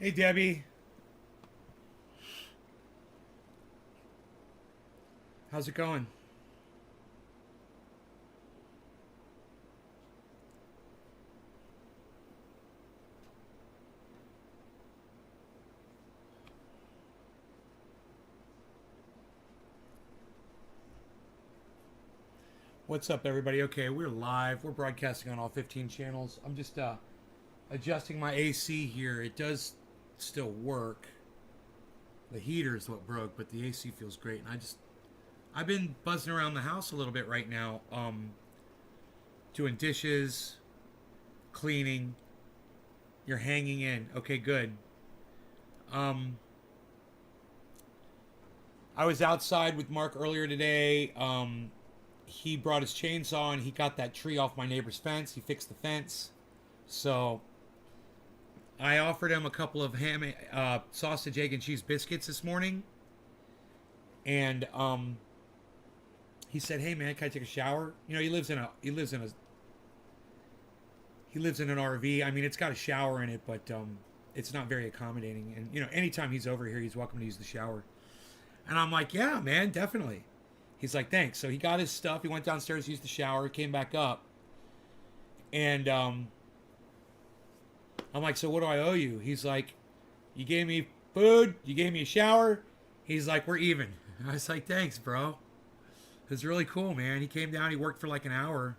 Hey, Debbie. How's it going? What's up, everybody? Okay, we're live. We're broadcasting on all 15 channels. I'm just adjusting my AC here. It does still work. The heater is what broke, but the AC feels great. And I've been buzzing around the house a little bit right now, doing dishes, cleaning. You're hanging in. Okay, good. Um, I was outside with Mark earlier today. He brought his chainsaw and he got that tree off my neighbor's fence. He fixed the fence. So I offered him a couple of sausage, egg, and cheese biscuits this morning. And he said, "Hey man, can I take a shower?" You know, he lives in an RV. I mean, it's got a shower in it, but it's not very accommodating. And you know, anytime he's over here, he's welcome to use the shower. And I'm like, "Yeah, man, definitely." He's like, "Thanks." So he got his stuff. He went downstairs, used the shower, came back up, and I'm like, "So what do I owe you?" He's like, "You gave me food. You gave me a shower." He's like, "We're even." I was like, "Thanks, bro." It was really cool, man. He came down. He worked for like an hour,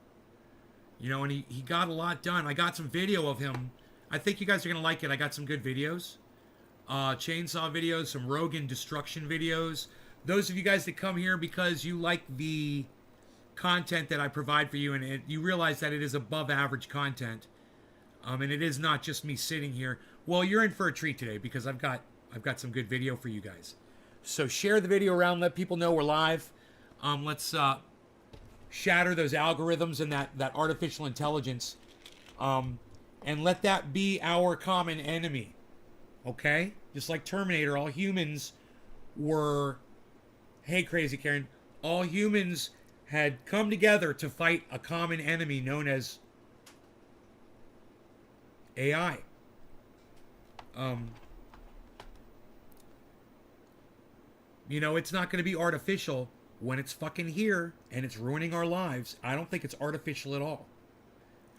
you know, and he got a lot done. I got some video of him. I think you guys are gonna like it. I got some good videos, chainsaw videos, some Rogan destruction videos. Those of you guys that come here because you like the content that I provide for you, and you realize that it is above average content, and it is not just me sitting here. Well, you're in for a treat today because I've got some good video for you guys. So share the video around, let people know we're live. Let's shatter those algorithms and that artificial intelligence, and let that be our common enemy. Okay, just like Terminator, all humans were. Hey, Crazy Karen. All humans had come together to fight a common enemy known as AI. Um, you know, it's not going to be artificial when it's fucking here and it's ruining our lives. I don't think it's artificial at all.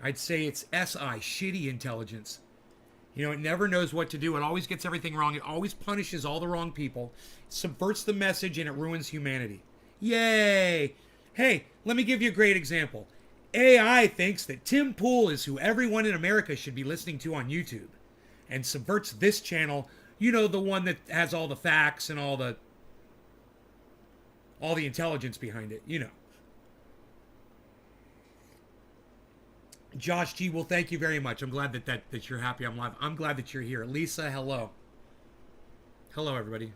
I'd say it's SI, shitty intelligence. You know, it never knows what to do. It always gets everything wrong. It always punishes all the wrong people, subverts the message, and it ruins humanity. Yay! Hey, let me give you a great example. AI thinks that Tim Pool is who everyone in America should be listening to on YouTube, and subverts this channel, you know, the one that has all the facts and all the intelligence behind it, you know. Josh G, well, thank you very much. I'm glad that you're happy I'm live. I'm glad that you're here. Lisa, hello. Hello, everybody.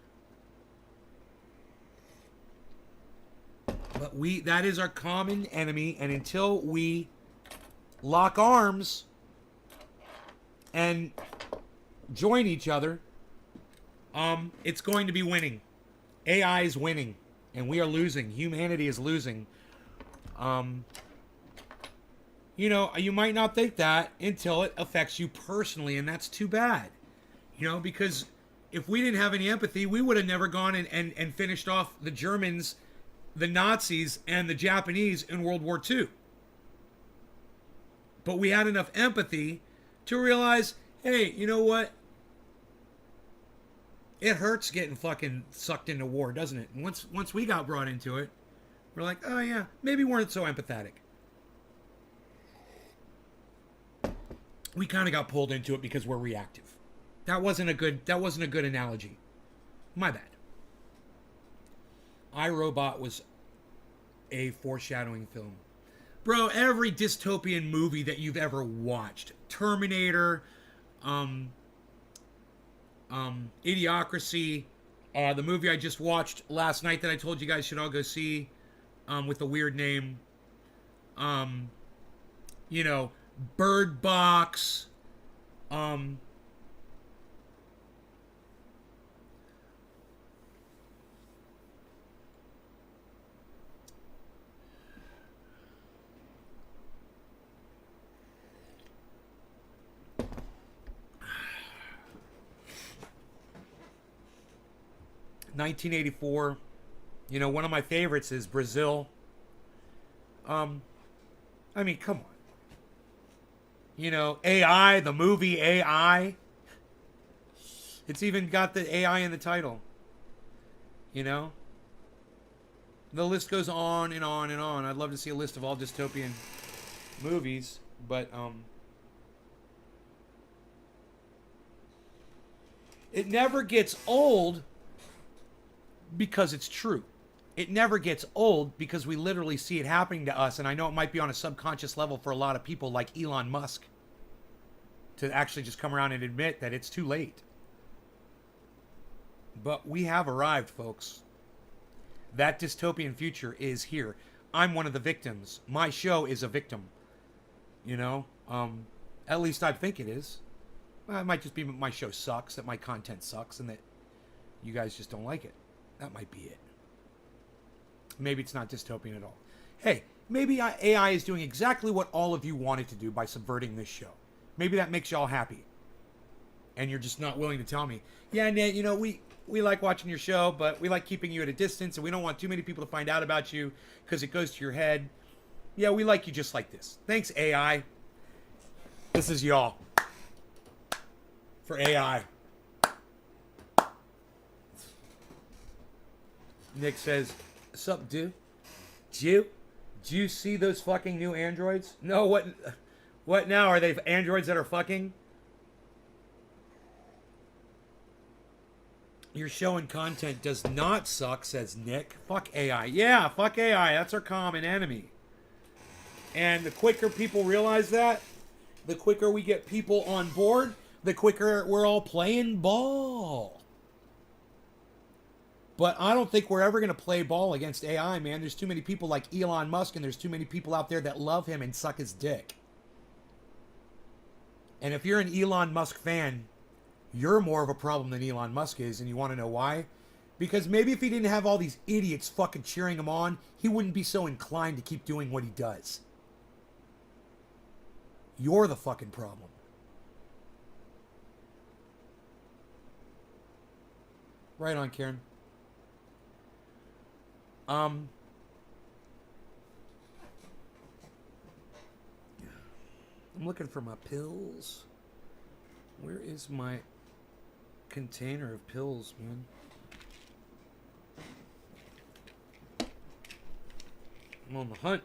But that is our common enemy, and until we lock arms and join each other, it's going to be winning. AI is winning, and we are losing. Humanity is losing. You know, you might not think that until it affects you personally, and that's too bad. You know, because if we didn't have any empathy, we would have never gone and finished off the Germans, the Nazis, and the Japanese in World War II. But we had enough empathy to realize, hey, you know what? It hurts getting fucking sucked into war, doesn't it? And once we got brought into it, we're like, oh yeah, maybe we weren't so empathetic. We kind of got pulled into it because we're reactive. That wasn't a good analogy. My bad. I, Robot was a foreshadowing film. Bro, every dystopian movie that you've ever watched, Terminator, Idiocracy, the movie I just watched last night that I told you guys should all go see, with a weird name, you know, Bird Box, 1984. You know, one of my favorites is Brazil. I mean, come on. You know, AI, the movie AI. It's even got the AI in the title. You know? The list goes on and on and on. I'd love to see a list of all dystopian movies, but it never gets old because it's true. It never gets old because we literally see it happening to us. And I know it might be on a subconscious level for a lot of people like Elon Musk to actually just come around and admit that it's too late. But we have arrived, folks. That dystopian future is here. I'm one of the victims. My show is a victim. You know? At least I think it is. Well, it might just be my show sucks, that my content sucks, and that you guys just don't like it. That might be it. Maybe it's not dystopian at all. Hey, maybe AI is doing exactly what all of you wanted to do by subverting this show. Maybe that makes y'all happy. And you're just not willing to tell me, yeah, Nate, you know, we like watching your show, but we like keeping you at a distance, and we don't want too many people to find out about you because it goes to your head. Yeah, we like you just like this. Thanks, AI. This is y'all. For AI. Nick says, sup, dude? Do you see those fucking new androids? No, what now? Are they androids that are fucking? Your show and content does not suck, says Nick. Fuck AI. Yeah, fuck AI. That's our common enemy. And the quicker people realize that, the quicker we get people on board, the quicker we're all playing ball. But I don't think we're ever going to play ball against AI, man. There's too many people like Elon Musk, and there's too many people out there that love him and suck his dick. And if you're an Elon Musk fan, you're more of a problem than Elon Musk is, and you want to know why? Because maybe if he didn't have all these idiots fucking cheering him on, he wouldn't be so inclined to keep doing what he does. You're the fucking problem. Right on, Karen. I'm looking for my pills. Where is my container of pills, man? I'm on the hunt.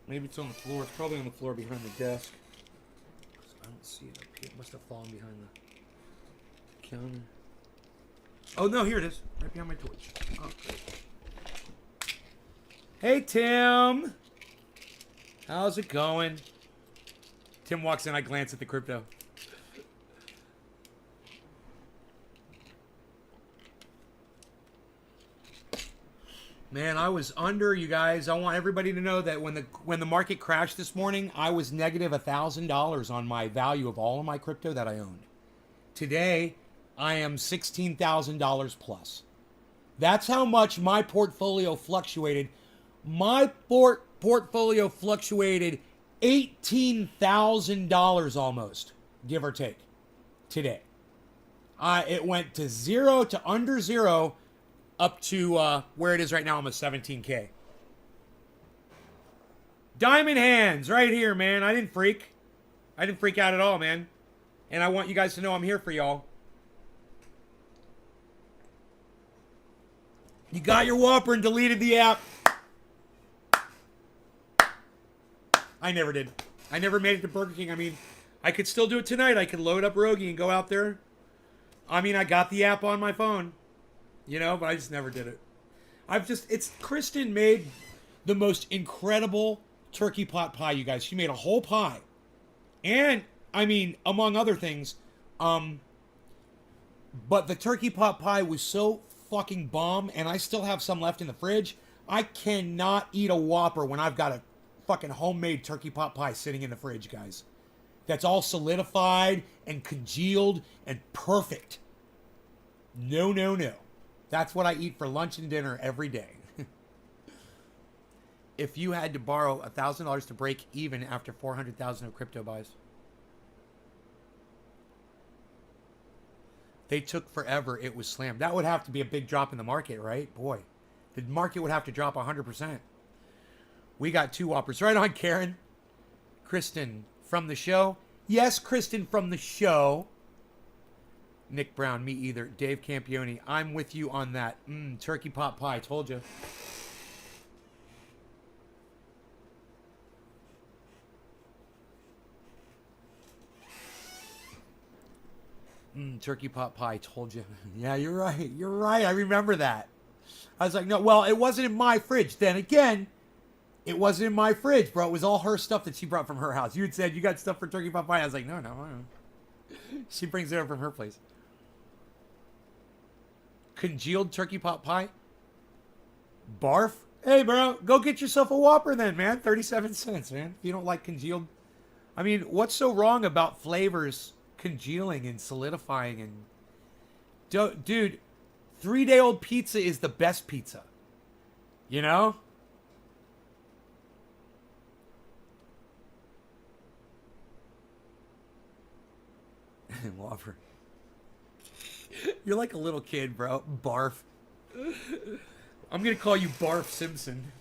Maybe it's on the floor. It's probably on the floor behind the desk. I don't see it up here. It must have fallen behind the counter. Oh, no, here it is. Right behind my torch. Oh, great. Hey, Tim. How's it going? Tim walks in. I glance at the crypto. Man, I was under, you guys. I want everybody to know that when the market crashed this morning, I was negative $1,000 on my value of all of my crypto that I owned. Today, I am $16,000 plus. That's how much my portfolio fluctuated. My portfolio fluctuated $18,000 almost, give or take, today. It went to zero to under zero, up to where it is right now, almost 17K. Diamond hands right here, man. I didn't freak out at all, man. And I want you guys to know I'm here for y'all. You got your Whopper and deleted the app. I never did. I never made it to Burger King. I mean, I could still do it tonight. I could load up Rogie and go out there. I mean, I got the app on my phone. You know, but I just never did it. Kristen made the most incredible turkey pot pie, you guys. She made a whole pie. And, I mean, among other things, but the turkey pot pie was so fucking bomb, and I still have some left in the fridge. I cannot eat a Whopper when I've got a fucking homemade turkey pot pie sitting in the fridge, guys. That's all solidified and congealed and perfect. No, no, no. That's what I eat for lunch and dinner every day. If you had to borrow $1,000 to break even after 400,000 of crypto buys. They took forever. It was slammed. That would have to be a big drop in the market, right? Boy, the market would have to drop 100%. We got 2 Whoppers. Right on, Karen. Kristen from the show. Yes, Kristen from the show. Nick Brown, me either. Dave Campione, I'm with you on that. Turkey pot pie, told you. Turkey pot pie, told you. Yeah, you're right. You're right. I remember that. I was like, no, well, it wasn't in my fridge. Then again, it wasn't in my fridge, bro. It was all her stuff that she brought from her house. You had said you got stuff for turkey pot pie. I was like, no. She brings it over from her place. Congealed turkey pot pie? Barf? Hey, bro, go get yourself a Whopper then, man. 37 cents, man. If you don't like congealed. I mean, what's so wrong about flavors congealing and solidifying? And dude, 3-day-old pizza is the best pizza. You know? Whopper. You're like a little kid, bro. Barf. I'm gonna call you Barf Simpson.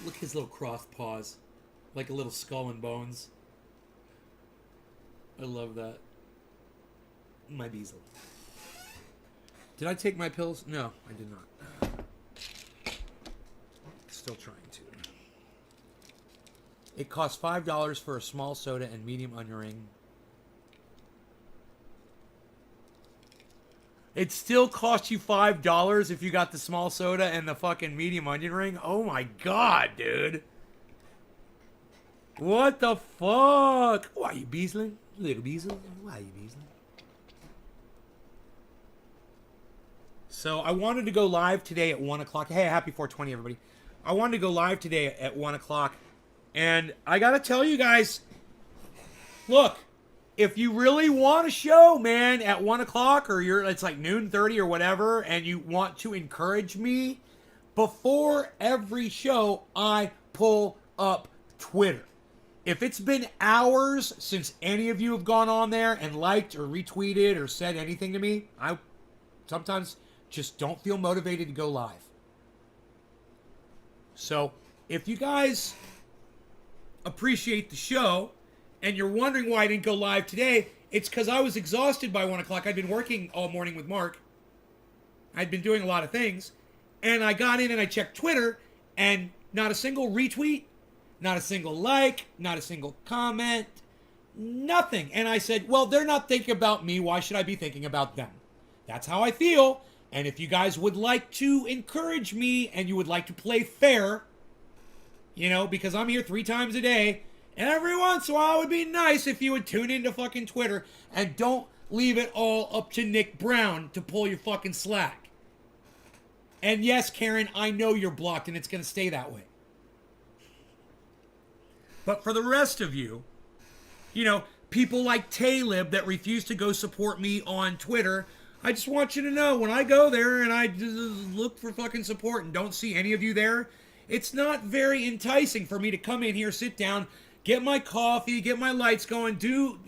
Look at his little crossed paws. Like a little skull and bones. I love that. My Beasley. Did I take my pills? No, I did not. Still trying to. It costs $5 for a small soda and medium onion ring. It still costs you $5 if you got the small soda and the fucking medium onion ring? Oh my god, dude. What the fuck? Why you Beasley? Little Beasley? Why you Beasley? So I wanted to go live today at 1 o'clock. Hey, happy 420, everybody. I wanted to go live today at 1 o'clock. And I got to tell you guys, look, if you really want a show, man, at 1 o'clock or it's like noon 30 or whatever, and you want to encourage me, before every show, I pull up Twitter. If it's been hours since any of you have gone on there and liked or retweeted or said anything to me, I sometimes just don't feel motivated to go live. So if you guys appreciate the show and you're wondering why I didn't go live today, it's because I was exhausted by 1 o'clock. I'd been working all morning with Mark. I'd been doing a lot of things. And I got in and I checked Twitter, and not a single retweet, not a single like, not a single comment, nothing. And I said, well, they're not thinking about me. Why should I be thinking about them? That's how I feel. And if you guys would like to encourage me and you would like to play fair, you know, because I'm here 3 times a day, and every once in a while it would be nice if you would tune into fucking Twitter and don't leave it all up to Nick Brown to pull your fucking slack. And yes, Karen, I know you're blocked and it's going to stay that way. But for the rest of you, you know, people like Talib that refuse to go support me on Twitter, I just want you to know, when I go there and I just look for fucking support and don't see any of you there, it's not very enticing for me to come in here, sit down, get my coffee, get my lights going, do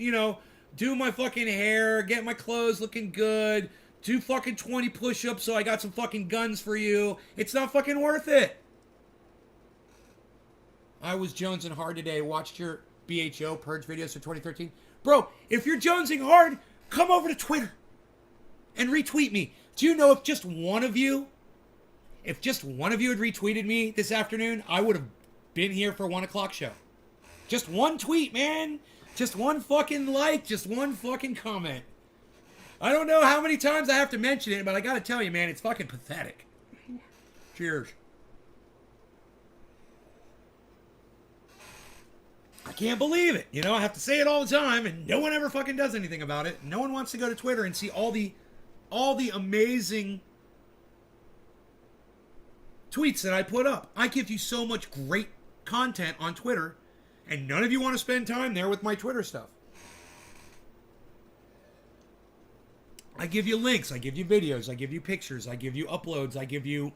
my fucking hair, get my clothes looking good, do fucking 20 push-ups so I got some fucking guns for you. It's not fucking worth it. I was jonesing hard today. Watched your BHO purge videos for 2013. Bro, if you're jonesing hard, come over to Twitter and retweet me. Do you know if just one of you had retweeted me this afternoon, I would have been here for 1 o'clock show. Just one tweet, man. Just one fucking like. Just one fucking comment. I don't know how many times I have to mention it, but I gotta tell you, man, it's fucking pathetic. Cheers. I can't believe it. You know, I have to say it all the time, and no one ever fucking does anything about it. No one wants to go to Twitter and see all the amazing tweets that I put up. I give you so much great content on Twitter, and none of you want to spend time there with my Twitter stuff. I give you links, I give you videos, I give you pictures, I give you uploads, I give you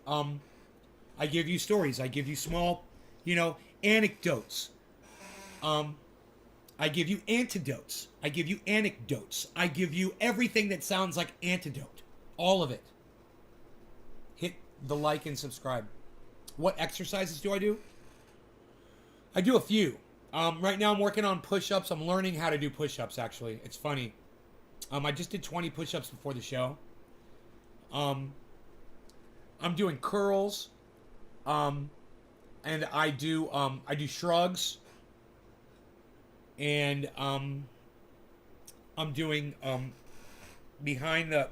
stories, I give you small, anecdotes. I give you antidotes. I give you anecdotes. I give you everything that sounds like antidote. All of it. Hit the like and subscribe. What exercises do? I do a few. Right now I'm working on push-ups. I'm learning how to do push-ups, actually. It's funny. I just did 20 push-ups before the show. I'm doing curls. And I do shrugs. And I'm doing behind the,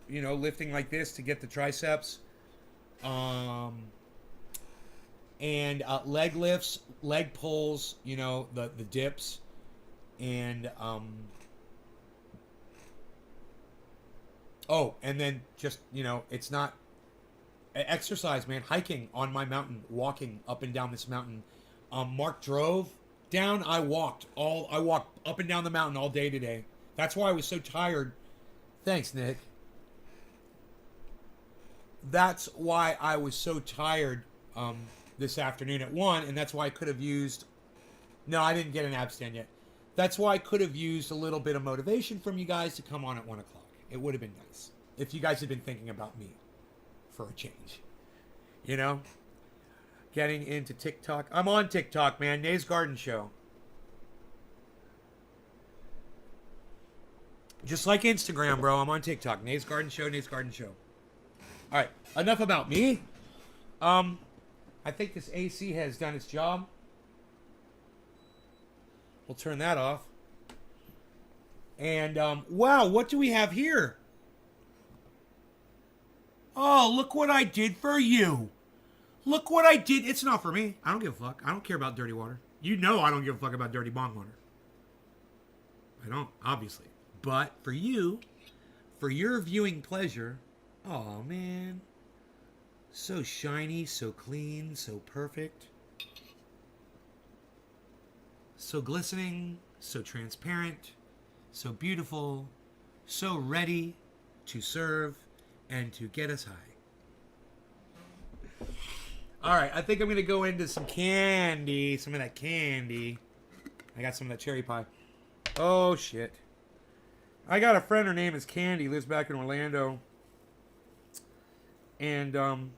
lifting like this to get the triceps. And leg lifts, leg pulls, the dips, and and then just, it's not exercise, man. Hiking on my mountain, walking up and down this mountain. Mark drove down. I walked up and down the mountain all day today. That's why I was so tired. Thanks, Nick. That's why I was so tired this afternoon at 1, and that's why I could have used... No, I didn't get an ab stand yet. That's why I could have used a little bit of motivation from you guys to come on at 1 o'clock. It would have been nice if you guys had been thinking about me for a change. Getting into TikTok. I'm on TikTok, man. Nate's Garden Show. Just like Instagram, bro. I'm on TikTok. Nate's Garden Show, Nate's Garden Show. All right. Enough about me. I think this AC has done its job. We'll turn that off. And, wow, what do we have here? Oh, look what I did for you. Look what I did. It's not for me. I don't give a fuck. I don't care about dirty water. I don't give a fuck about dirty bong water. I don't, obviously. But for you, for your viewing pleasure, oh, man. So shiny, so clean, so perfect. So glistening, so transparent, so beautiful, so ready to serve and to get us high. All right, I think I'm going to go into some candy, some of that candy. I got some of that cherry pie. Oh, shit. I got a friend, her name is Candy, lives back in Orlando. And,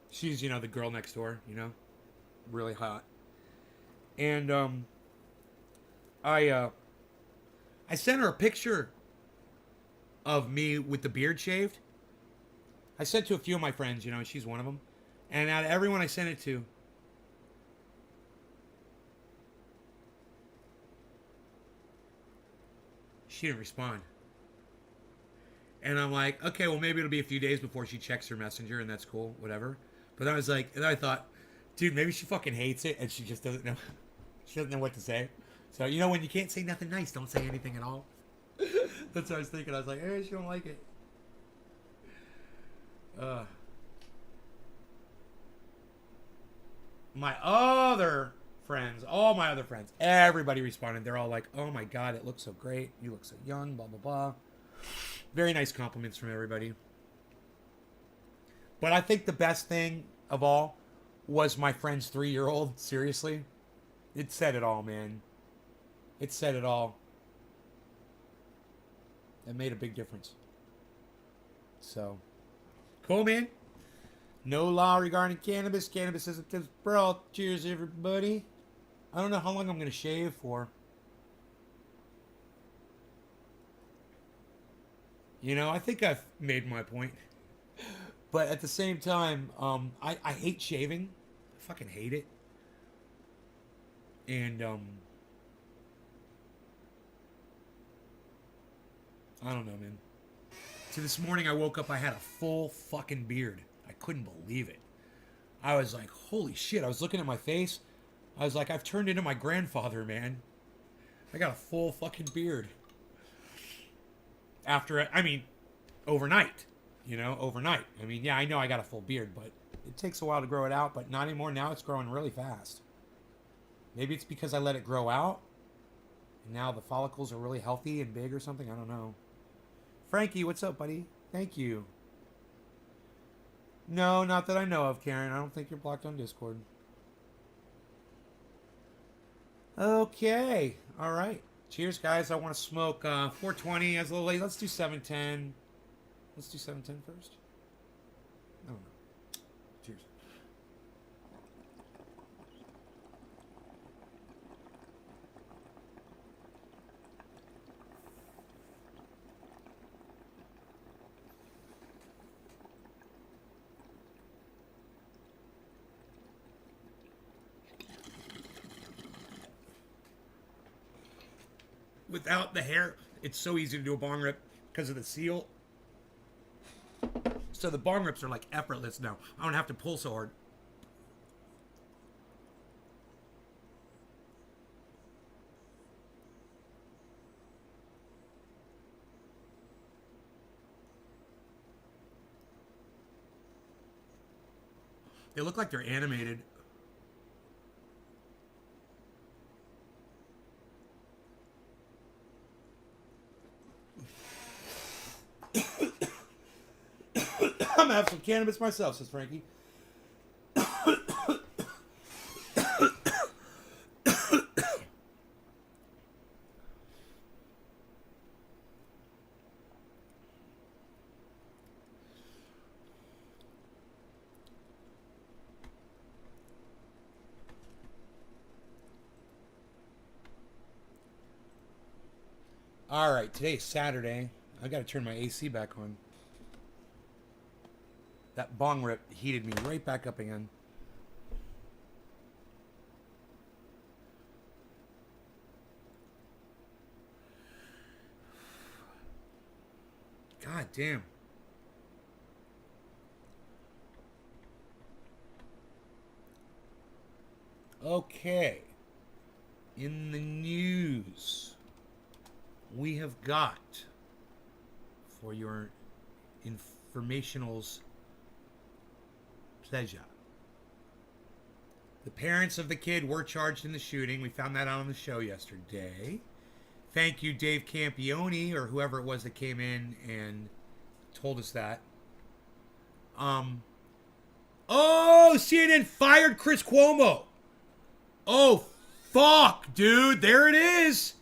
she's, the girl next door, really hot. And, I sent her a picture of me with the beard shaved. I sent to a few of my friends, and she's one of them. And out of everyone I sent it to, she didn't respond. And I'm like, okay, well, maybe it'll be a few days before she checks her messenger, and that's cool, whatever. But then I was like, and I thought, dude, maybe she fucking hates it, and she just doesn't know. She doesn't know what to say. So, when you can't say nothing nice, don't say anything at all. That's what I was thinking. I was like, hey, she don't like it. My other friends, all my other friends, everybody responded. They're all like, oh my God, it looks so great. You look so young, blah, blah, blah. Very nice compliments from everybody. But I think the best thing of all was my friend's 3-year-old. Seriously. It said it all, man. It said it all. It made a big difference. So, cool, man. No law regarding cannabis. Cannabis isn't this, bro. Cheers, everybody. I don't know how long I'm going to shave for. I think I've made my point. But at the same time, I hate shaving. I fucking hate it. And, I don't know, man. So this morning I woke up, I had a full fucking beard. I couldn't believe it. I was like, holy shit. I was looking at my face. I was like, I've turned into my grandfather, man. I got a full fucking beard. Overnight. Overnight. Yeah, I know I got a full beard, but it takes a while to grow it out, but not anymore. Now it's growing really fast. Maybe it's because I let it grow out, and now the follicles are really healthy and big or something. I don't know. Frankie, what's up, buddy? Thank you. No, not that I know of, Karen. I don't think you're blocked on Discord. Okay. All right. Cheers, guys. I want to smoke 420 as a little late. Let's do 710. Let's do 710 first. I don't know. Cheers. Without the hair, it's so easy to do a bong rip because of the seal. So the bong rips are like effortless now. I don't have to pull so hard. They look like they're animated. I'm gonna have some cannabis myself, says Frankie. All right, today's Saturday. I gotta turn my AC back on. That bong rip heated me right back up again. God damn. Okay. In the news, we have got, for your informational's pleasure, the parents of the kid were charged in the shooting. We found that out on the show yesterday. Thank you, Dave Campione, or whoever it was that came in and told us that. Oh, CNN fired Chris Cuomo. Oh, fuck, dude. There it is.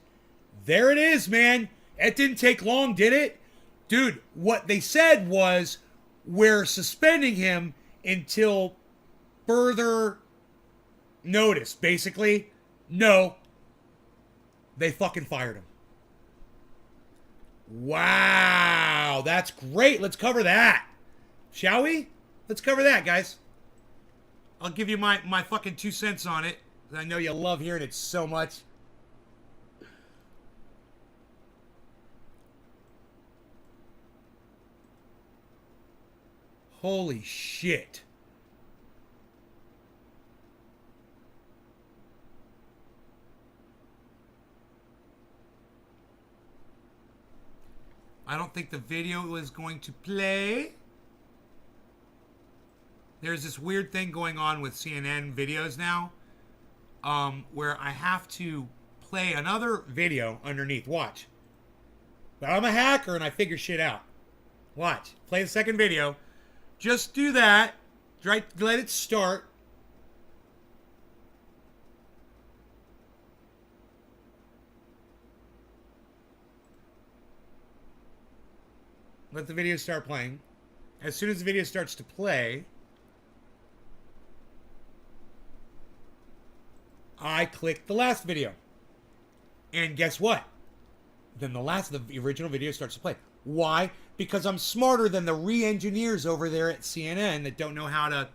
There it is, man. It didn't take long, did it? Dude, what they said was, we're suspending him until further notice. Basically, no. They fucking fired him. Wow, that's great. Let's cover that. Shall we? Let's cover that, guys. I'll give you my fucking 2 cents on it. I know you love hearing it so much. Holy shit. I don't think the video is going to play. There's this weird thing going on with CNN videos now, where I have to play another video underneath. Watch. But I'm a hacker and I figure shit out. Watch. Play the second video. Just do that. Right, let it start. Let the video start playing. As soon as the video starts to play, I click the last video. And guess what? Then the original video starts to play. Why? Because I'm smarter than the re-engineers over there at CNN that don't know how to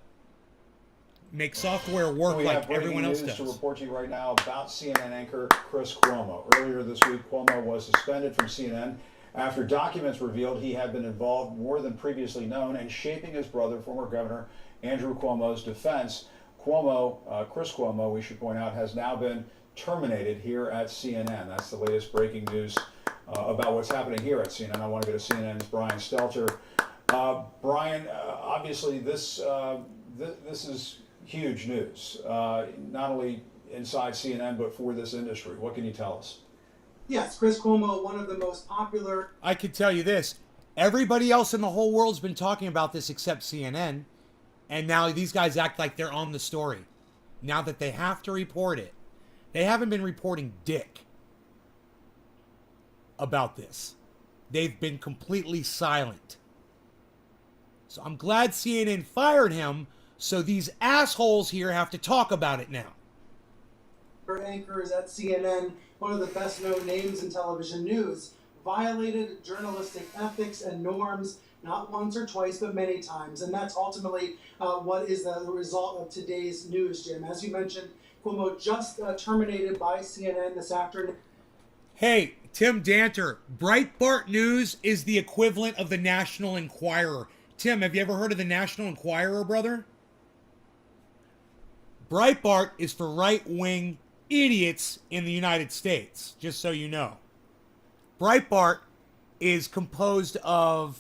make software work like everyone else does. To report to you right now about CNN anchor Chris Cuomo. Earlier this week, Cuomo was suspended from CNN after documents revealed he had been involved more than previously known in shaping his brother, former Governor Andrew Cuomo's defense. Chris Cuomo, we should point out, has now been terminated here at CNN. That's the latest breaking news about what's happening here at CNN. I want to go to CNN's Brian Stelter. Brian, obviously this is huge news, not only inside CNN, but for this industry. What can you tell us? Yes, Chris Cuomo, one of the most popular... I can tell you this. Everybody else in the whole world's been talking about this except CNN. And now these guys act like they're on the story. Now that they have to report it. They haven't been reporting dick about this. They've been completely silent. So I'm glad CNN fired him, so these assholes here have to talk about it now. Anchors at CNN, one of the best known names in television news, violated journalistic ethics and norms not once or twice, but many times. And that's ultimately what is the result of today's news, Jim. As you mentioned, Cuomo just terminated by CNN this afternoon. Hey, Tim Danter, Breitbart News is the equivalent of the National Enquirer. Tim, have you ever heard of the National Enquirer, brother? Breitbart is for right-wing idiots in the United States, just so you know. Breitbart is composed of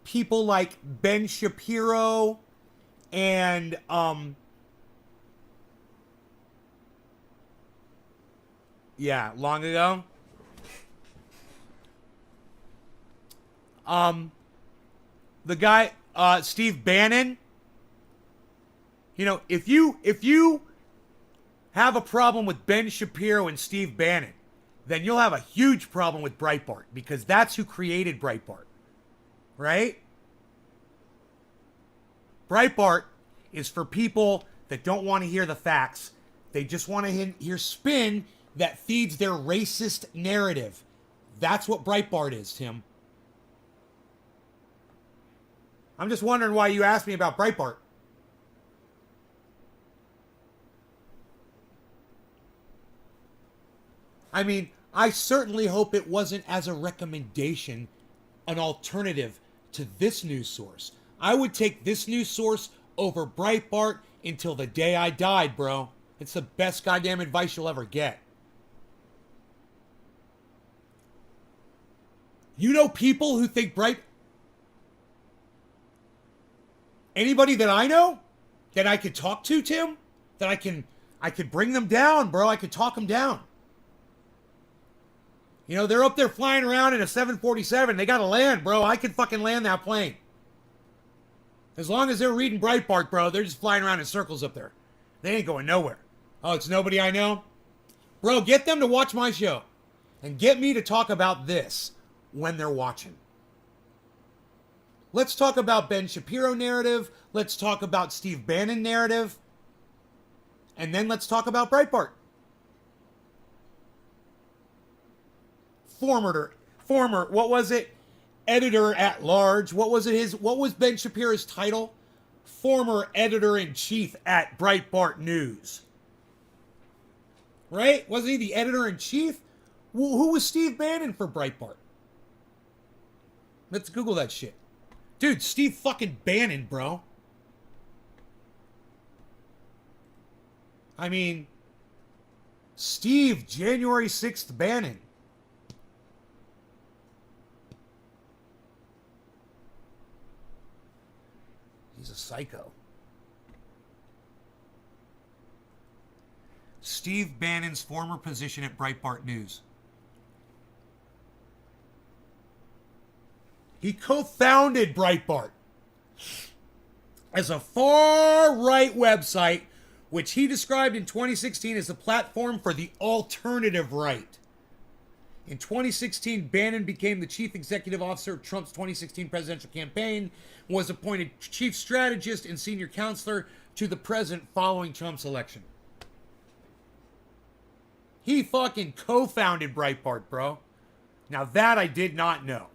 people like Ben Shapiro and long ago. The guy Steve Bannon. You know, if you have a problem with Ben Shapiro and Steve Bannon, then you'll have a huge problem with Breitbart, because that's who created Breitbart. Right? Breitbart is for people that don't want to hear the facts. They just want to hear spin that feeds their racist narrative. That's what Breitbart is, Tim. I'm just wondering why you asked me about Breitbart. I mean, I certainly hope it wasn't as a recommendation, an alternative to this news source. I would take this news source over Breitbart until the day I died, bro. It's the best goddamn advice you'll ever get. You know people who think anybody that I know that I could talk to, Tim, that I could bring them down, bro. I could talk them down. You know, they're up there flying around in a 747. They got to land, bro. I could fucking land that plane. As long as they're reading Breitbart, bro, they're just flying around in circles up there. They ain't going nowhere. Oh, it's nobody I know? Bro, get them to watch my show. And get me to talk about this when they're watching. Let's talk about Ben Shapiro narrative. Let's talk about Steve Bannon narrative. And then let's talk about Breitbart. Former, what was it? Editor at large. What was Ben Shapiro's title? Former editor-in-chief at Breitbart News. Right? Wasn't he the editor-in-chief? Who was Steve Bannon for Breitbart? Let's Google that shit. Dude, Steve fucking Bannon, bro. I mean, Steve January 6th Bannon. He's a psycho. Steve Bannon's former position at Breitbart News. He co-founded Breitbart as a far-right website, which he described in 2016 as a platform for the alternative right. In 2016, Bannon became the chief executive officer of Trump's 2016 presidential campaign, was appointed chief strategist and senior counselor to the president following Trump's election. He fucking co-founded Breitbart, bro. Now that I did not know.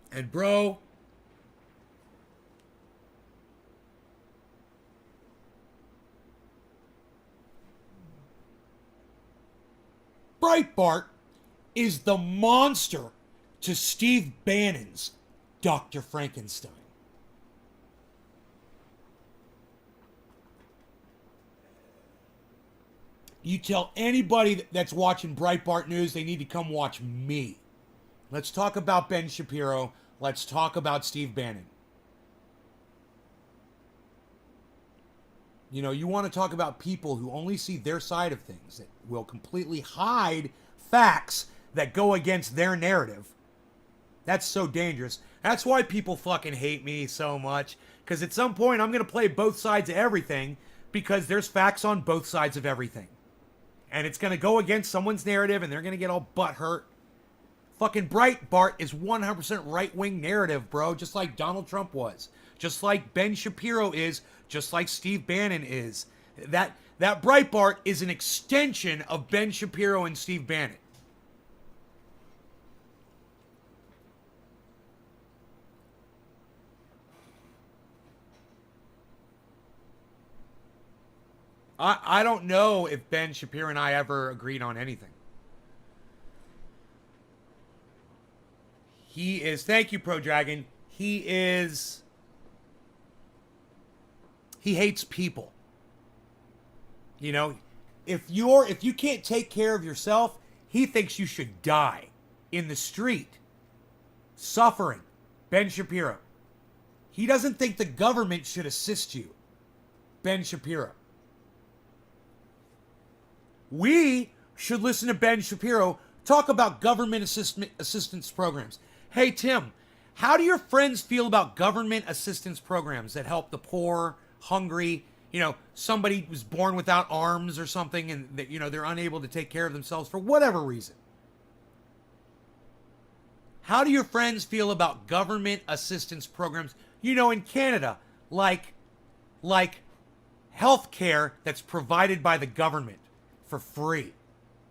And bro, Breitbart is the monster to Steve Bannon's Dr. Frankenstein. You tell anybody that's watching Breitbart News they need to come watch me. Let's talk about Ben Shapiro. Let's talk about Steve Bannon. You know, you want to talk about people who only see their side of things, that will completely hide facts that go against their narrative. That's so dangerous. That's why people fucking hate me so much. Because at some point, I'm going to play both sides of everything. Because there's facts on both sides of everything. And it's going to go against someone's narrative. And they're going to get all butthurt. Fucking Breitbart is 100% right-wing narrative, bro. Just like Donald Trump was. Just like Ben Shapiro is. Just like Steve Bannon is. That Breitbart is an extension of Ben Shapiro and Steve Bannon. I don't know if Ben Shapiro and I ever agreed on anything. He is, thank you, Pro Dragon. He hates people. You know, if you can't take care of yourself, he thinks you should die in the street, suffering. Ben Shapiro. He doesn't think the government should assist you. Ben Shapiro. We should listen to Ben Shapiro talk about government assistance programs. Hey, Tim, how do your friends feel about government assistance programs that help the poor, hungry, you know, somebody was born without arms or something and that, you know, they're unable to take care of themselves for whatever reason? How do your friends feel about government assistance programs, you know, in Canada, like health care that's provided by the government for free?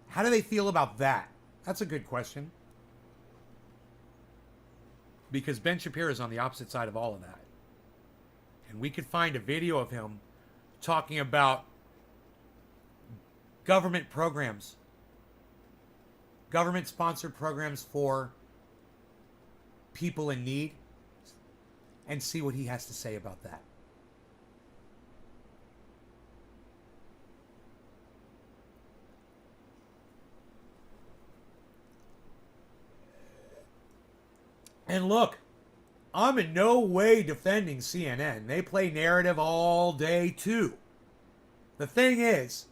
How do they feel about that? That's a good question. Because Ben Shapiro is on the opposite side of all of that. And we could find a video of him talking about government programs, government-sponsored programs for people in need, and see what he has to say about that. And look, I'm in no way defending CNN. They play narrative all day too. The thing is,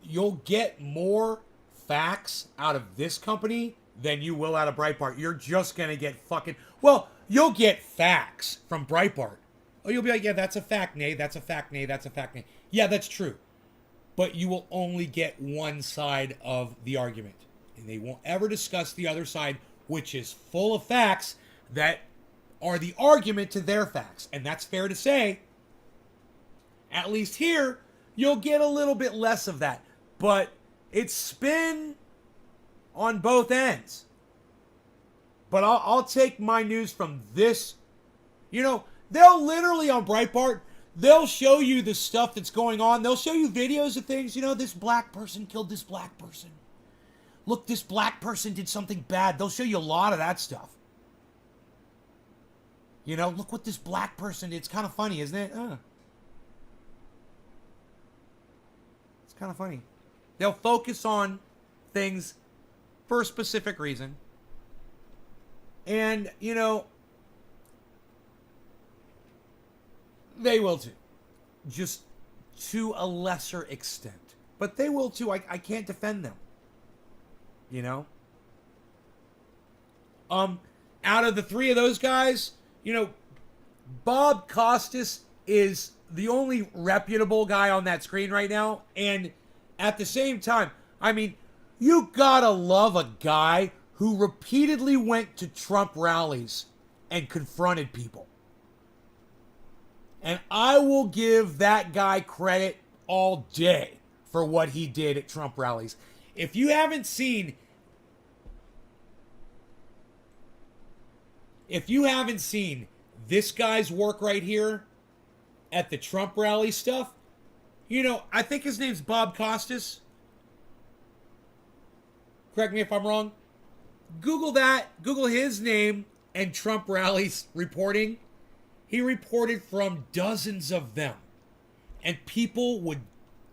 you'll get more facts out of this company than you will out of Breitbart. You're just going to get fucking... Well, you'll get facts from Breitbart. Oh, you'll be like, yeah, that's a fact, Nay. That's a fact, Nay. That's a fact, Nay. Yeah, that's true. But you will only get one side of the argument. And they won't ever discuss the other side, which is full of facts that are the argument to their facts. And that's fair to say. At least here, you'll get a little bit less of that. But it's spin on both ends. But I'll take my news from this. You know, they'll literally on Breitbart, they'll show you the stuff that's going on. They'll show you videos of things. You know, this black person killed this black person. Look, this black person did something bad. They'll show you a lot of that stuff. You know, look what this black person did. It's kind of funny, isn't it? It's kind of funny. They'll focus on things for a specific reason. And, you know, they will too. Just to a lesser extent. But they will too. I can't defend them. You know? Out of the three of those guys, you know, Bob Costas is the only reputable guy on that screen right now. And at the same time, I mean, you gotta love a guy who repeatedly went to Trump rallies and confronted people. And I will give that guy credit all day for what he did at Trump rallies. If you haven't seen this guy's work right here at the Trump rally stuff, you know, I think his name's Bob Costas. Correct me if I'm wrong. Google that. Google his name and Trump rallies reporting. He reported from dozens of them. And people would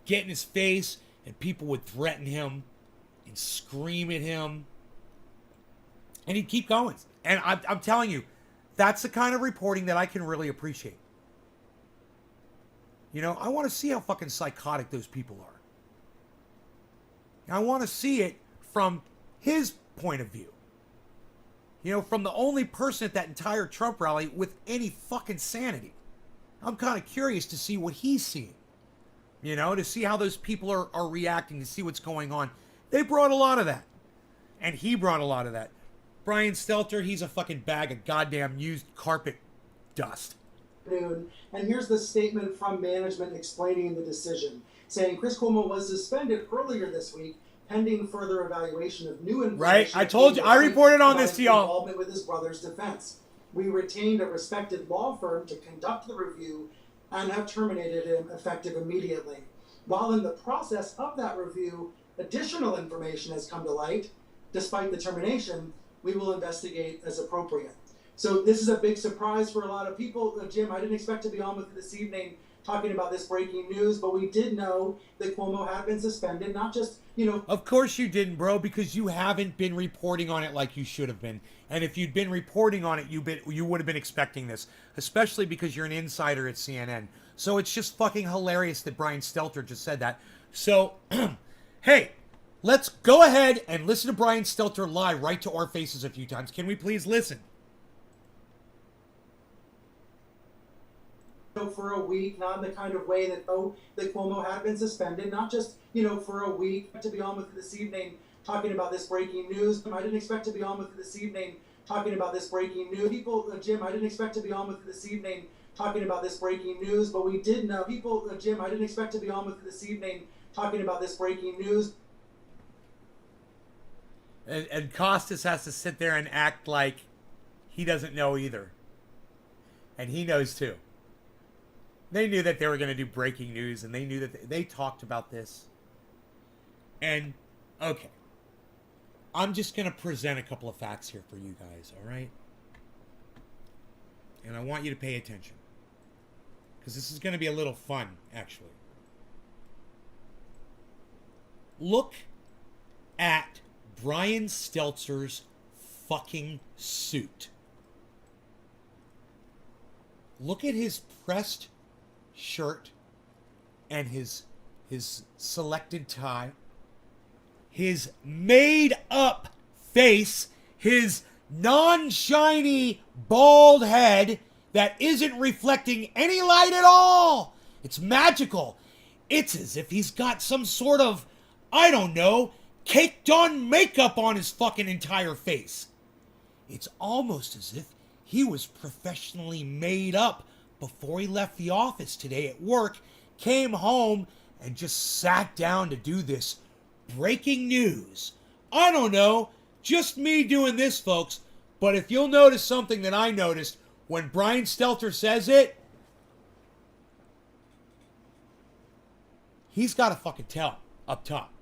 get in his face and people would threaten him and scream at him. And he'd keep going. And I'm telling you, that's the kind of reporting that I can really appreciate. You know, I want to see how fucking psychotic those people are. I want to see it from his point of view. You know, from the only person at that entire Trump rally with any fucking sanity. I'm kind of curious to see what he's seeing. You know, to see how those people are reacting, to see what's going on. They brought a lot of that. And he brought a lot of that. Brian Stelter, he's a fucking bag of goddamn used carpet dust. And here's the statement from management explaining the decision, saying Chris Cuomo was suspended earlier this week pending further evaluation of new information. Right, I told you, I reported on this to y'all. Involvement with his brother's defense. We retained a respected law firm to conduct the review and have terminated him effective immediately. While in the process of that review, additional information has come to light. Despite the termination, we will investigate as appropriate. So this is a big surprise for a lot of people. Jim, I didn't expect to be on with you this evening talking about this breaking news, but we did know that Cuomo had been suspended, not just, you know... Of course you didn't, bro, because you haven't been reporting on it like you should have been. And if you'd been reporting on it, you would have been expecting this, especially because you're an insider at CNN. So it's just fucking hilarious that Brian Stelter just said that. So, hey, let's go ahead and listen to Brian Stelter lie right to our faces a few times. Can we please listen? For a week, not in the kind of way that Cuomo had been suspended, not just, you know, for a week. To be on with you this evening talking about this breaking news. I didn't expect to be on with you this evening talking about this breaking news. People, Jim, I didn't expect to be on with you this evening talking about this breaking news, but we did know. People, Jim, I didn't expect to be on with you this evening talking about this breaking news. And Costas has to sit there and act like he doesn't know either. And he knows too. They knew that they were going to do breaking news, and they knew that they talked about this. And, okay. I'm just going to present a couple of facts here for you guys, all right? And I want you to pay attention. Because this is going to be a little fun, actually. Look at Brian Stelter's fucking suit. Look at his pressed shirt and his selected tie, his made up face, his non-shiny bald head that isn't reflecting any light at all. It's magical. It's as if he's got some sort of, I don't know, caked on makeup on his fucking entire face. It's almost as if he was professionally made up before he left the office today at work, came home, and just sat down to do this breaking news. I don't know, just me doing this, folks, but if you'll notice something that I noticed, when Brian Stelter says it, he's got a fucking tell up top,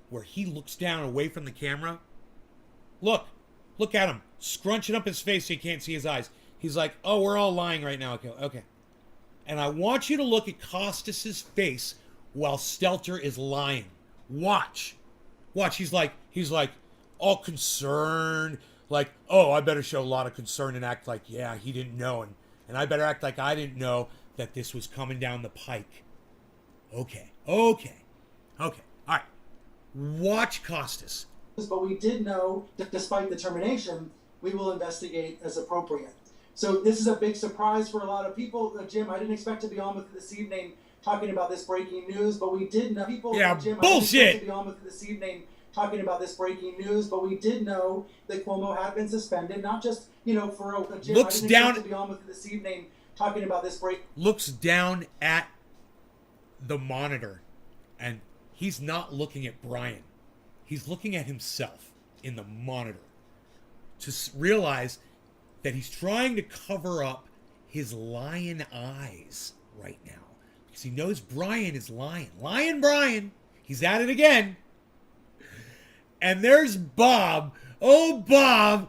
where he looks down away from the camera. Look at him, scrunching up his face so you can't see his eyes. He's like, oh, we're all lying right now. Okay. And I want you to look at Costas's face while Stelter is lying. Watch. He's like all concerned. Like, oh, I better show a lot of concern and act like, yeah, he didn't know. And I better act like I didn't know that this was coming down the pike. Okay. All right. Watch Costas. But we did know that despite the termination, we will investigate as appropriate. So this is a big surprise for a lot of people. Jim, I didn't expect to be on with you this evening talking about this breaking news, but we did know. People, yeah, Jim, bullshit. I didn't expect to be on with you this evening talking about this breaking news, but we did know that Cuomo had been suspended, not just, you know, for a... Jim, looks I didn't down expect to be on with you this evening talking about this break. Looks down at the monitor, and he's not looking at Brian. He's looking at himself in the monitor to realize that he's trying to cover up his lion eyes right now. Because he knows Brian is lying. Lying Brian. He's at it again. And there's Bob. Oh, Bob.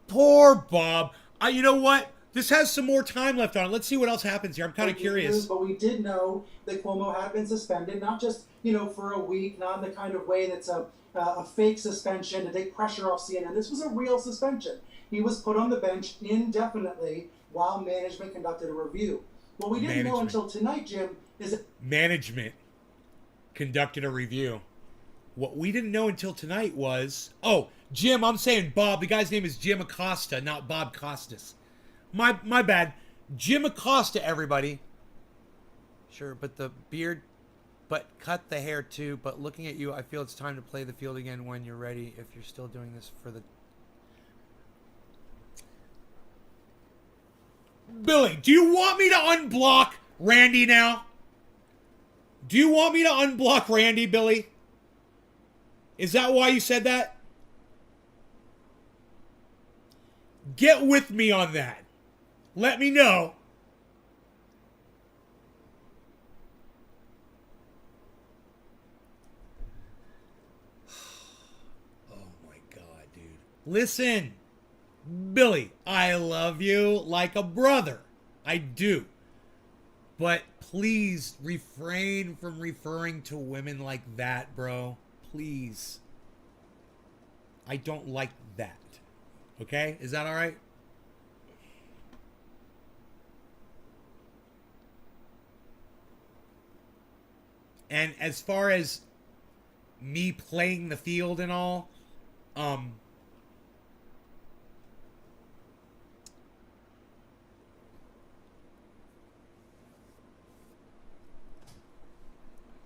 Poor Bob. You know what? This has some more time left on it. Let's see what else happens here. I'm kind of curious. But we did know that Cuomo had been suspended, not just, you know, for a week, not in the kind of way that's a fake suspension to take pressure off CNN. This was a real suspension. He was put on the bench indefinitely while management conducted a review. What we didn't know until tonight, Jim, is that management conducted a review. What we didn't know until tonight was, oh, Jim, I'm saying Bob. The guy's name is Jim Acosta, not Bob Costas. My bad. Jim Acosta, everybody. Sure, but the beard, but cut the hair too. But looking at you, I feel it's time to play the field again when you're ready. If you're still doing this for the... Billy, do you want me to unblock Randy now? Do you want me to unblock Randy, Billy? Is that why you said that? Get with me on that. Let me know. Oh my God, dude. Listen, Billy, I love you like a brother. I do. But please refrain from referring to women like that, bro. Please. I don't like that. Okay? Is that all right? And as far as me playing the field and all,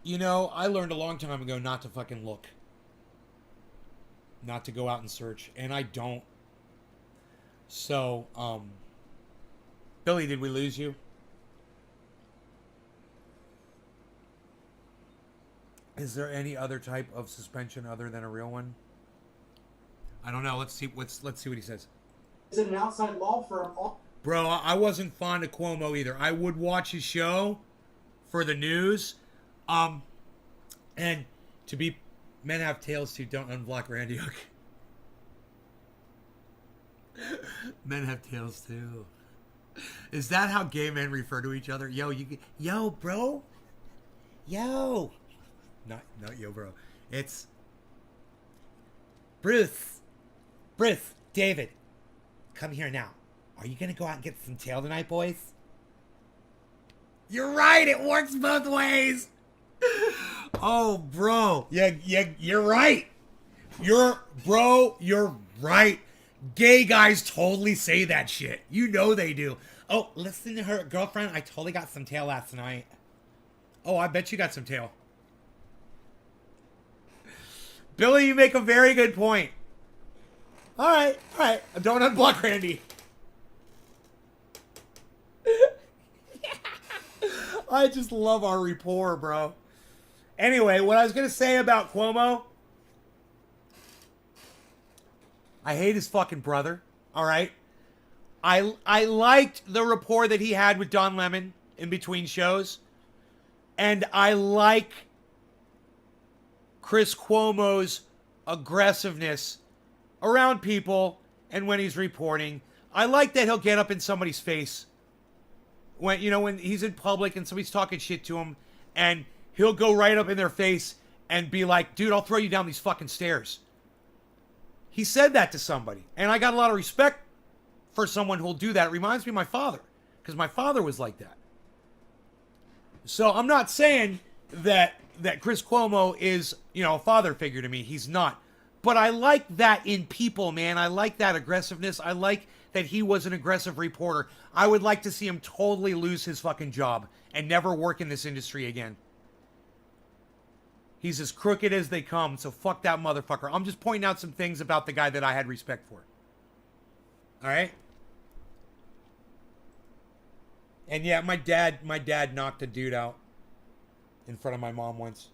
you know, I learned a long time ago not to fucking look. Not to go out and search. And I don't. So, Billy, did we lose you? Is there any other type of suspension other than a real one? I don't know. Let's see what he says. Is it an outside law firm? Bro, I wasn't fond of Cuomo either. I would watch his show for the news. And to be, men have tails too. Don't unblock Randy. Okay. Men have tails too. Is that how gay men refer to each other? Yo, bro. Yo. Not yo, bro. It's Bruce, David. Come here now. Are you gonna go out and get some tail tonight, boys? You're right. It works both ways. Oh, bro. Yeah, you're right. You're right. Gay guys totally say that shit. You know they do. Oh, listen to her girlfriend. I totally got some tail last night. Oh, I bet you got some tail. Billy, you make a very good point. All right. Don't unblock Randy. I just love our rapport, bro. Anyway, what I was going to say about Cuomo, I hate his fucking brother, all right? I liked the rapport that he had with Don Lemon in between shows, and I like Chris Cuomo's aggressiveness around people and when he's reporting. I like that he'll get up in somebody's face when he's in public and somebody's talking shit to him, and he'll go right up in their face and be like, dude, I'll throw you down these fucking stairs. He said that to somebody, and I got a lot of respect for someone who'll do that. It reminds me of my father, because my father was like that. So I'm not saying that Chris Cuomo is, a father figure to me. He's not. But I like that in people, man. I like that aggressiveness. I like that he was an aggressive reporter. I would like to see him totally lose his fucking job and never work in this industry again. He's as crooked as they come, so fuck that motherfucker. I'm just pointing out some things about the guy that I had respect for. All right? And yeah, my dad knocked a dude out in front of my mom once.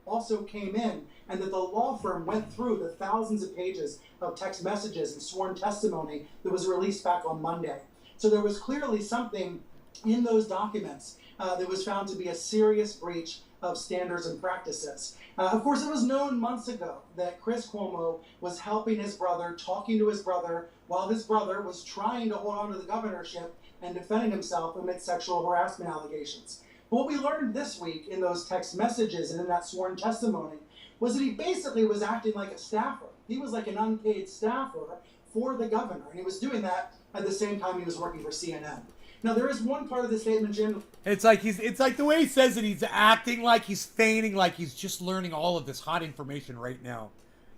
Also came in, and that the law firm went through the thousands of pages of text messages and sworn testimony that was released back on Monday. So there was clearly something in those documents that was found to be a serious breach of standards and practices. Of course, it was known months ago that Chris Cuomo was helping his brother, talking to his brother, while his brother was trying to hold on to the governorship and defending himself amid sexual harassment allegations. But what we learned this week in those text messages and in that sworn testimony was that he basically was acting like a staffer. He was like an unpaid staffer for the governor, and he was doing that at the same time he was working for CNN. Now, there is one part of the statement, Jim. It's like the way he says it, he's acting like he's feigning like he's just learning all of this hot information right now.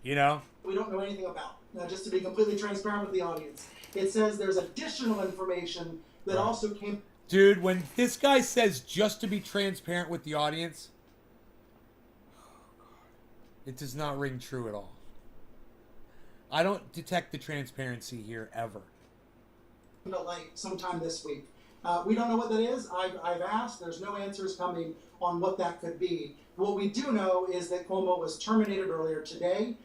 You know? we don't know anything about. Now, just to be completely transparent with the audience, it says there's additional information that also came. Dude, when this guy says just to be transparent with the audience, it does not ring true at all. I don't detect the transparency here ever. To light sometime this week. We don't know what that is. I've asked. There's no answers coming on what that could be. What we do know is that Cuomo was terminated earlier today.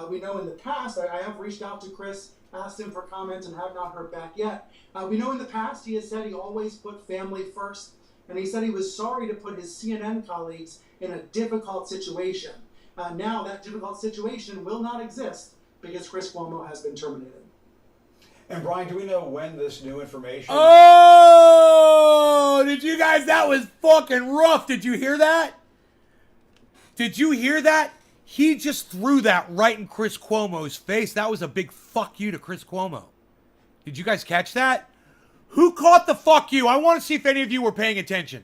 We know in the past, I have reached out to Chris, asked him for comment, and have not heard back yet. We know in the past he has said he always put family first, and he said he was sorry to put his CNN colleagues in a difficult situation. Now that difficult situation will not exist because Chris Cuomo has been terminated. And Brian, do we know when this new information? Oh, did you guys? That was fucking rough. Did you hear that? Did you hear that? He just threw that right in Chris Cuomo's face. That was a big fuck you to Chris Cuomo. Did you guys catch that? Who caught the fuck you? I want to see if any of you were paying attention.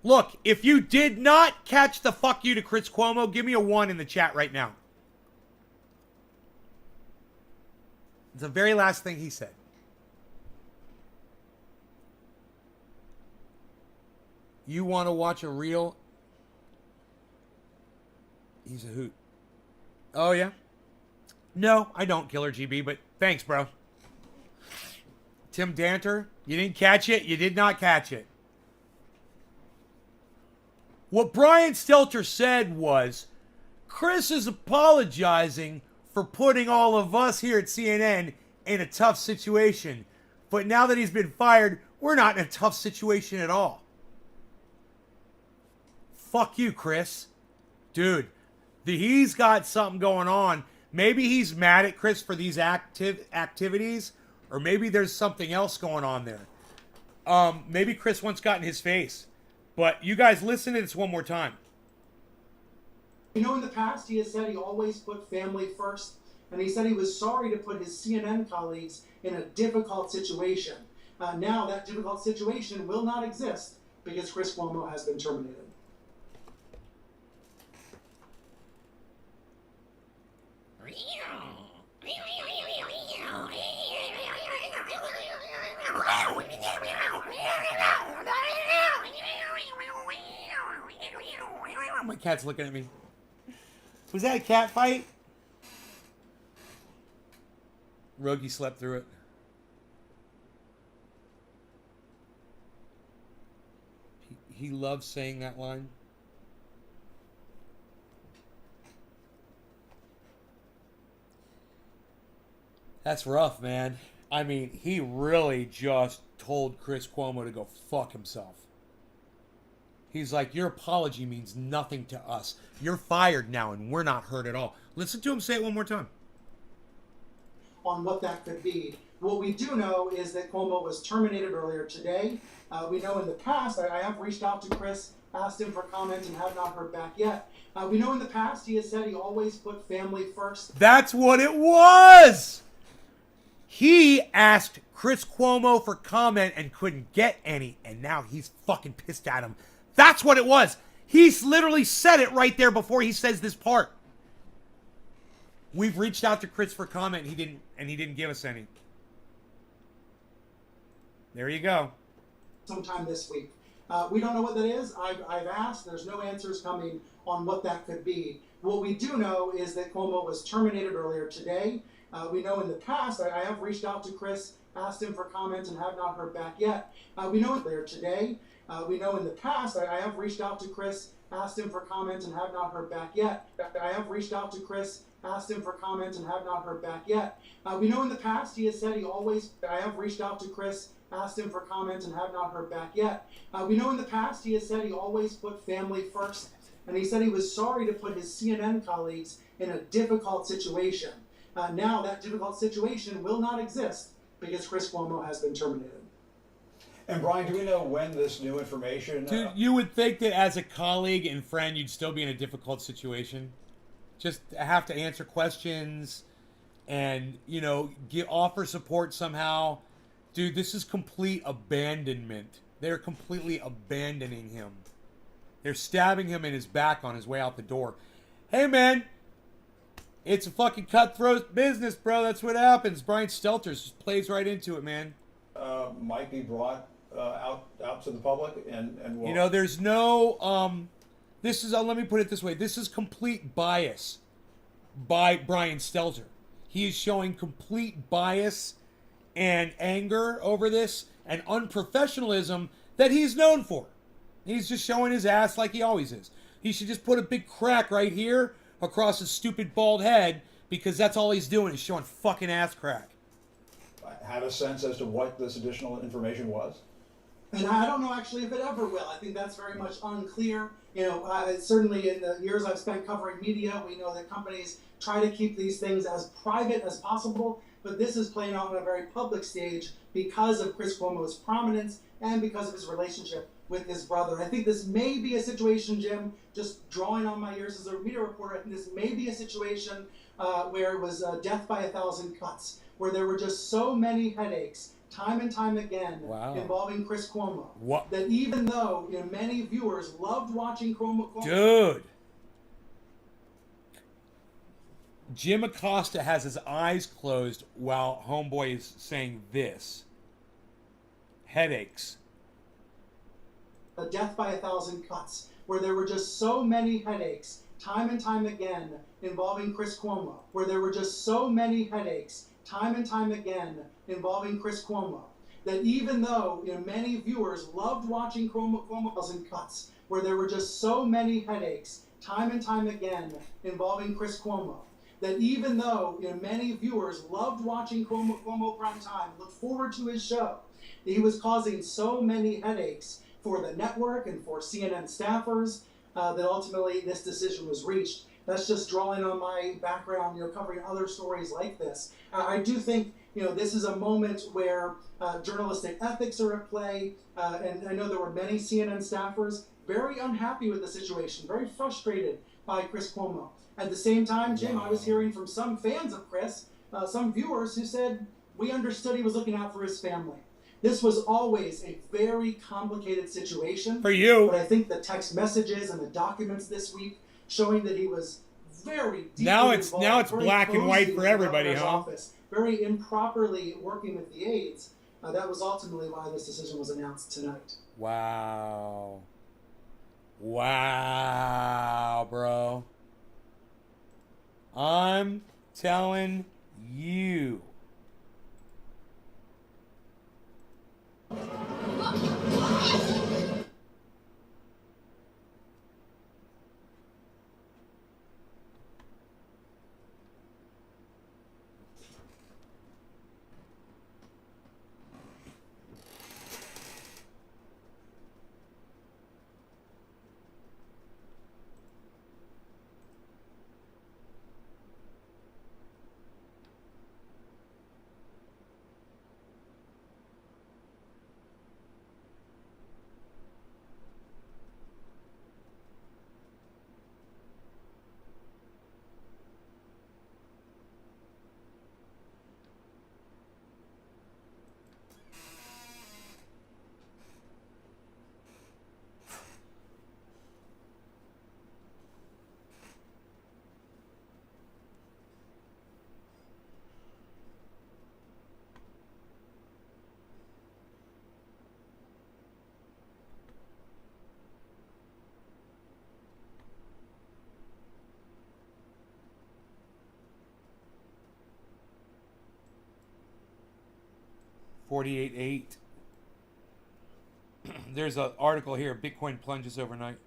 Look, if you did not catch the fuck you to Chris Cuomo, give me a 1 in the chat right now. It's the very last thing he said. You want to watch a real... He's a hoot. Oh, yeah? No, I don't, Killer GB, but thanks, bro. Tim Danter, you didn't catch it. You did not catch it. What Brian Stelter said was, Chris is apologizing for putting all of us here at CNN in a tough situation. But now that he's been fired, we're not in a tough situation at all. Fuck you, Chris. Dude, he's got something going on. Maybe he's mad at Chris for these activities, or maybe there's something else going on there. Maybe Chris once got in his face. But you guys listen to this one more time. You know, in the past, he has said he always put family first, and he said he was sorry to put his CNN colleagues in a difficult situation. Now that difficult situation will not exist because Chris Cuomo has been terminated. My cat's looking at me. Was that a cat fight? Rogie slept through it. He loves saying that line. That's rough, man. I mean, he really just told Chris Cuomo to go fuck himself. He's like, your apology means nothing to us. You're fired now, and we're not hurt at all. Listen to him say it one more time. On what that could be. What we do know is that Cuomo was terminated earlier today. We know in the past, I have reached out to Chris, asked him for comment, and have not heard back yet. We know in the past he has said he always put family first. That's what it was! He asked Chris Cuomo for comment and couldn't get any, and now he's fucking pissed at him. That's what it was. He's literally said it right there before he says this part. We've reached out to Chris for comment, he didn't give us any. There you go. Sometime this week. We don't know what that is. I've asked. There's no answers coming on what that could be. What we do know is that Cuomo was terminated earlier today. We know in the past, I have reached out to Chris, asked him for comment, and have not heard back yet. We know earlier today. We know in the past, I have reached out to Chris, asked him for comment, and have not heard back yet. I have reached out to Chris, asked him for comment, and have not heard back yet. We know in the past he has said he always. I have reached out to Chris, asked him for comment, and have not heard back yet. We know in the past he has said he always put family first, and he said he was sorry to put his CNN colleagues in a difficult situation. Now that difficult situation will not exist because Chris Cuomo has been terminated. And Brian, do we know when this new information? Dude, you would think that as a colleague and friend, you'd still be in a difficult situation. Just have to answer questions and, offer support somehow. Dude, this is complete abandonment. They're completely abandoning him. They're stabbing him in his back on his way out the door. Hey, man, It's a fucking cutthroat business, bro. That's what happens. Brian Stelter just plays right into it, man. Might be brought out to the public, and will. You know, there's no this is let me put it this way. This is complete bias by Brian Stelter. He is showing complete bias and anger over this and unprofessionalism that he's known for. He's just showing his ass like he always is. He should just put a big crack right here across his stupid bald head, because that's all he's doing is showing fucking ass crack. Have a sense as to what this additional information was? And I don't know actually if it ever will. I think that's very much unclear. You know, certainly in the years I've spent covering media, we know that companies try to keep these things as private as possible, but this is playing out on a very public stage because of Chris Cuomo's prominence and because of his relationship with his brother. I think this may be a situation, Jim, just drawing on my years as a media reporter, I think this may be a situation where it was death by 1,000 cuts, where there were just so many headaches time and time again involving Chris Cuomo. What? That even though many viewers loved watching Cuomo. Dude. Jim Acosta has his eyes closed while Homeboy is saying this. Headaches. Death by 1,000 cuts, where there were just so many headaches time and time again involving Chris Cuomo. Where there were just so many headaches time and time again involving Chris Cuomo. That even though many viewers loved watching Cuomo 1,000 cuts, where there were just so many headaches time and time again involving Chris Cuomo. That even though many viewers loved watching Cuomo Prime Time, looked forward to his show, he was causing so many headaches for the network and for CNN staffers that ultimately this decision was reached. That's just drawing on my background, covering other stories like this. I do think, this is a moment where journalistic ethics are at play, and I know there were many CNN staffers very unhappy with the situation, very frustrated by Chris Cuomo. At the same time, Jim, I was hearing from some fans of Chris, some viewers who said, we understood he was looking out for his family. This was always a very complicated situation. For you. But I think the text messages and the documents this week showing that he was very deeply now it's involved, black and white for everybody, huh? Office, very improperly working with the aides. That was ultimately why this decision was announced tonight. Wow. Wow, bro. I'm telling you. $48.8. There's an article here. Bitcoin plunges overnight.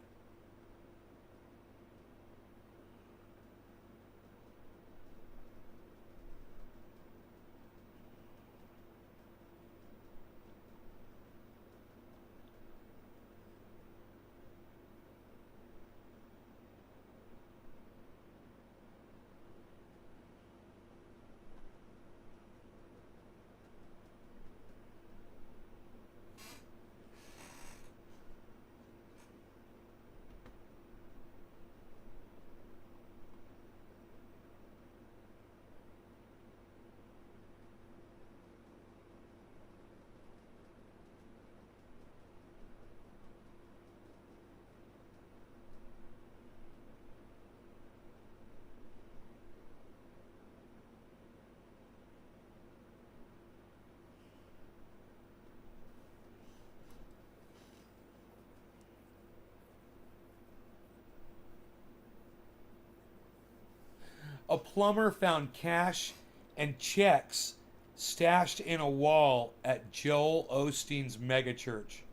a plumber found cash and checks stashed in a wall at Joel Osteen's megachurch.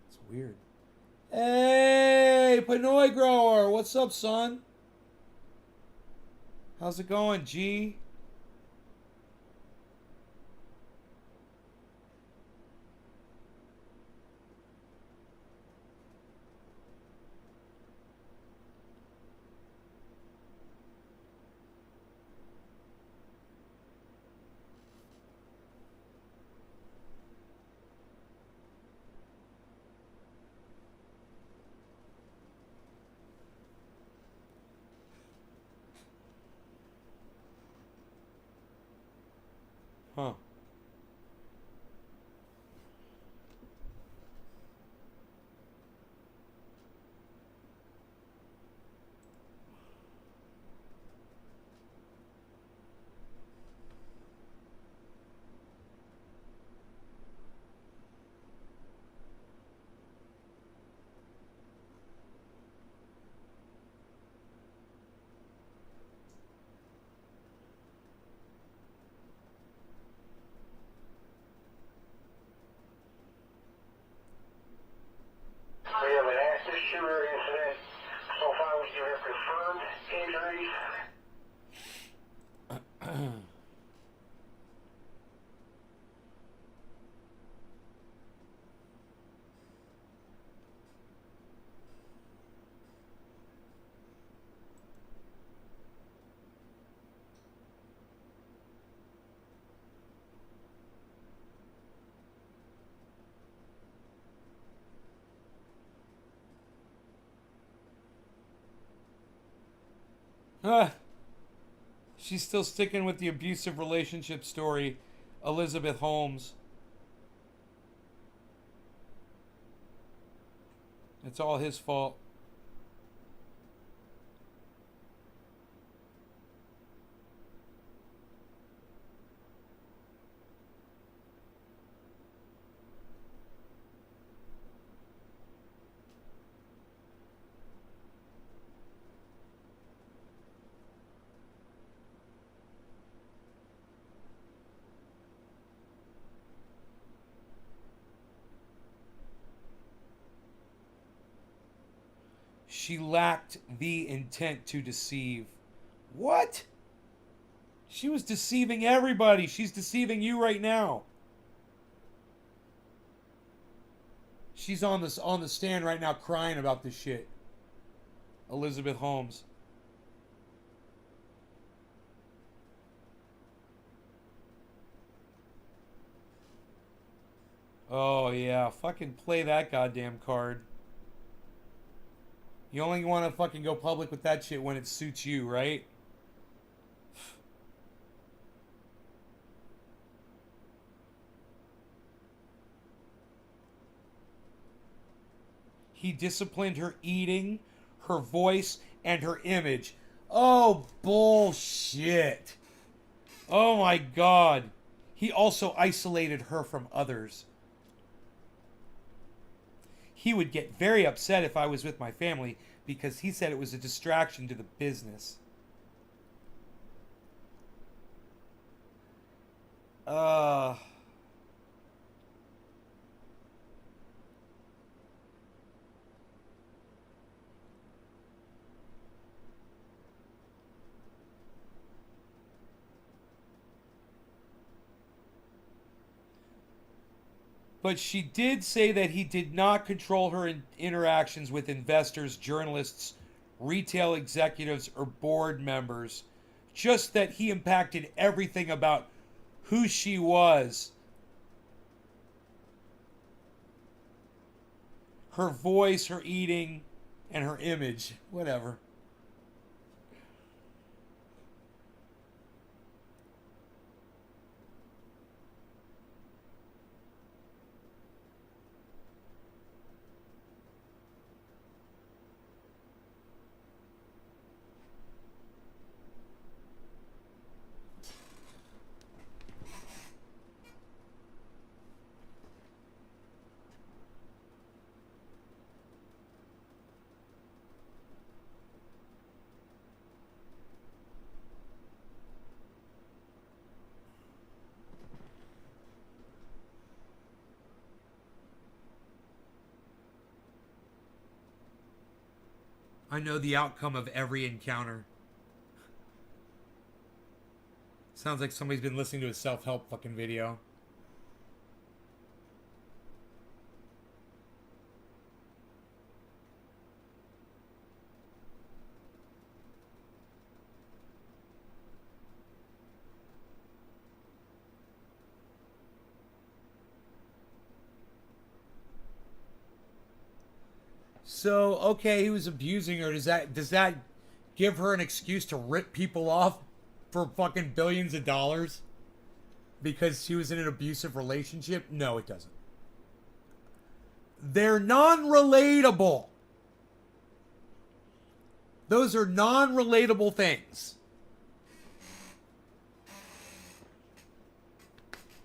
It's weird. Hey, Pinoy Grower, what's up, son? How's it going, G? Huh. We have an active shooter incident. So far, we do have confirmed injuries. Huh. She's still sticking with the abusive relationship story, Elizabeth Holmes. It's all his fault. She lacked the intent to deceive. What? She was deceiving everybody. She's deceiving you right now. She's on the stand right now crying about this shit. Elizabeth Holmes. Oh yeah, fucking play that goddamn card. You only want to fucking go public with that shit when it suits you, right? He disciplined her eating, her voice, and her image. Oh, bullshit. Oh my god. He also isolated her from others. He would get very upset if I was with my family because he said it was a distraction to the business. Uh But she did say that he did not control her interactions with investors, journalists, retail executives, or board members. Just that he impacted everything about who she was. Her voice, her eating, and her image. Whatever. I know the outcome of every encounter. Sounds like somebody's been listening to a self-help fucking video. So, okay, he was abusing her. Does that give her an excuse to rip people off for fucking billions of dollars because she was in an abusive relationship? No, it doesn't. They're non-relatable. Those are non-relatable things.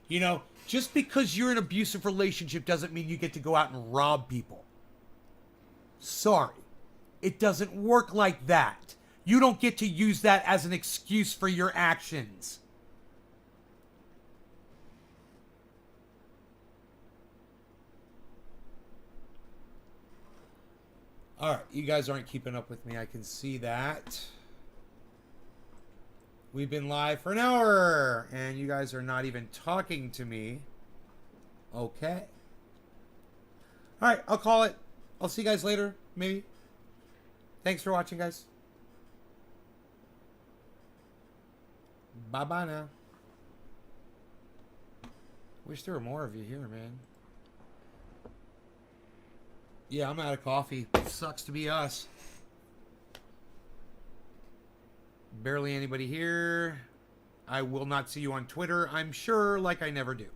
You know, just because you're in an abusive relationship doesn't mean you get to go out and rob people. Sorry. It doesn't work like that. You don't get to use that as an excuse for your actions. Alright, you guys aren't keeping up with me. I can see that. We've been live for an hour, and you guys are not even talking to me. Okay. Alright, I'll call it. I'll see you guys later, maybe. Thanks for watching, guys. Bye-bye now. Wish there were more of you here, man. Yeah, I'm out of coffee. Sucks to be us. Barely anybody here. I will not see you on Twitter, I'm sure, like I never do.